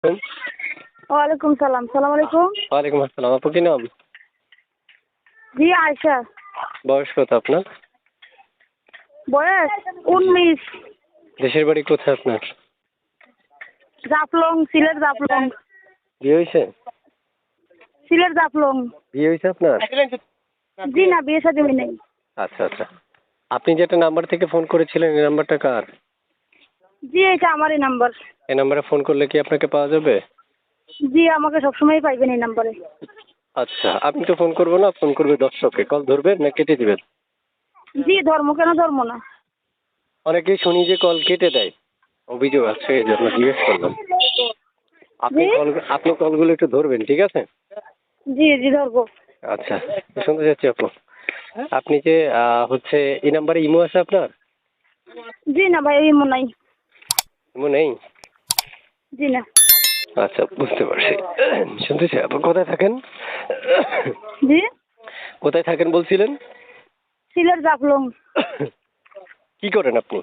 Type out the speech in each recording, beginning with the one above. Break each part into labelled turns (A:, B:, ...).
A: ওয়ালাইকুম সালাম। সালাম আলাইকুম।
B: ওয়ালাইকুম আসসালাম। আপু কি নাম?
A: জি আয়শা।
B: বয়স কত আপনার?
A: বয়স 19।
B: দেশের বাড়ি কোথায় আপনার?
A: জাফলং, সিলেট জাফলং।
B: বিয়ে হয়েছে?
A: সিলেট জাফলং।
B: বিয়ে হয়েছে আপনার?
A: জি না, বিয়ে শাদী হয় নাই।
B: আচ্ছা আচ্ছা। আপনি যেটা নাম্বার থেকে ফোন করেছিলেন এই নাম্বারটা কার?
A: জি এটা আমারই নাম্বার।
B: এই নাম্বারে ফোন করলে কি আপনাকে পাওয়া যাবে?
A: জি আমাকে সবসময় পাইবেন এই নাম্বারে।
B: আচ্ছা, আপনি তো ফোন করবো না, ফোন করবে দর্শককে। কল ধরবেন না কেটে দিবেন?
A: জি ধর্ম কেন ধর্ম না।
B: অনেকেই শুনি যে কল কেটে দেয়, অভিযোগ আছে, এই জন্য জিজ্ঞেস করলাম। আপনি
A: জি
B: আপনি কলগুলো একটু ধরবেন, ঠিক আছে?
A: জি জি ধরবো।
B: আচ্ছা, শুনতে যাচ্ছি আপু। আপনি যে হচ্ছে এই নাম্বারে ইমো আছে আপনার?
A: জি না ভাই এমন নাই।
B: ইমো নেই?
A: জি না।
B: আচ্ছা, বুঝতে পারছি। শুনতেছি। আপনি কোথায় থাকেন?
A: জি
B: কোথায় থাকেন বলছিলেন?
A: সিলেট জাফলং।
B: কি করেন আপনি?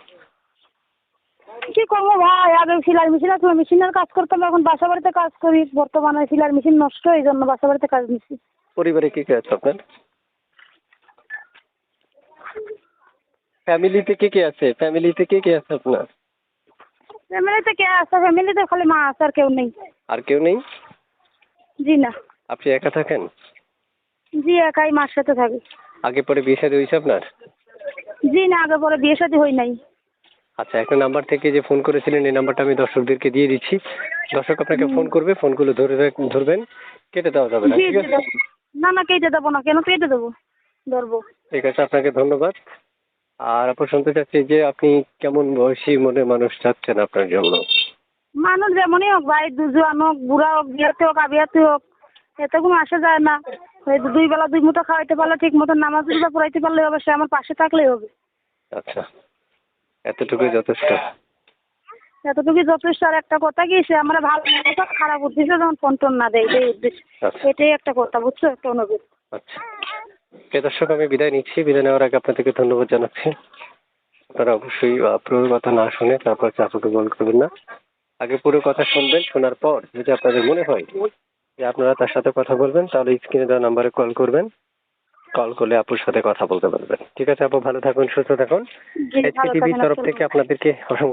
A: কি করবো ভাই, আগে সেলাই মেশিন আছে, মেশিনের কাজ করতাম, এখন বাসা বাড়িতে কাজ করি। বর্তমানে সেলাই মেশিন নষ্ট, এই জন্য বাসা বাড়িতে কাজ নিচ্ছি।
B: পরিবারে কে কে আছে আপনার? ফ্যামিলিতে কে কে আছে আপনার?
A: ফ্যামিলিতে কে আছে? ফ্যামিলিতে খালি মা আছে, আর কেউ নেই।
B: আর কেউ নেই?
A: জি না।
B: আপনি একা থাকেন?
A: জি একাই মার সাথে থাকি।
B: আগে পরে বিয়ে শাদী হয়েছে আপনার?
A: জি না, আগে পরে বিয়ে শাদী হয় নাই।
B: আচ্ছা, একটা নাম্বার থেকে যে ফোন করেছিলেন এই নাম্বারটা আমি দর্শকদেরকে দিয়ে দিচ্ছি। দর্শক আপনাকে ফোন করবে, ফোনগুলো ধরবেন, কেটে দেওয়া যাবে না,
A: জি
B: ঠিক
A: জি
B: আছে?
A: দেবো। না না কেটে দেবো না, কেন কেটে দেবো? ধরবো।
B: ঠিক আছে, আপনাকে ধন্যবাদ। আর আপু শুনতে চাচ্ছি যে আপনি কেমন বয়সী মনে মানুষ চাচ্ছেন আপনার জন্য?
A: মানুষ যেমনই হোক ভাই, জোয়ান হোক, বুড়া হোক, বিয়াতে হোক, আবিয়াতে হোক, এতে কোনো আসা যায় না। ওই দুই বেলা দুই মুঠো খাওয়াইতে পারলে, ঠিক মতো নামাজ রোজা পড়াইতে পারলে হবে, সে আমার পাশে থাকলেই হবে।
B: আচ্ছা, এতটুকুই যথেষ্ট।
A: এতটুকুই যথেষ্ট। আর একটা কথা কি, সে আমার ভালো কথা খারাপ উদ্দেশ্যে যেমন ফোন টোন না দেয়, এটাই উদ্দেশ্য।
B: আচ্ছা
A: এটাই একটা কথা, বুঝছো? একটা অনুভূতি।
B: আচ্ছা। দর্শক, আমি বিদায় নিচ্ছি। বিদায় নেওয়ার আগে আপনাদেরকে ধন্যবাদ জানাচ্ছি। আপনারা অবশ্যই পুরো কথা না শুনে তারপর চাপুকে কল করবেন না। আগে পুরো কথা শুনবেন, শোনার পর যদি আপনাদের মনে হয় যে আপনারা তার সাথে কথা বলবেন, তাহলে স্ক্রিনে দেওয়া নাম্বারে কল করবেন। কল করলে আপুর সাথে কথা বলতে পারবেন। ঠিক আছে আপু, ভালো থাকুন, সুস্থ থাকুন।
A: জি
B: এইচপি
A: ভালো
B: টিভির
A: থাকেন।
B: তরফ
A: আসসালাম।
B: থেকে আপনাদেরকে অসংখ্য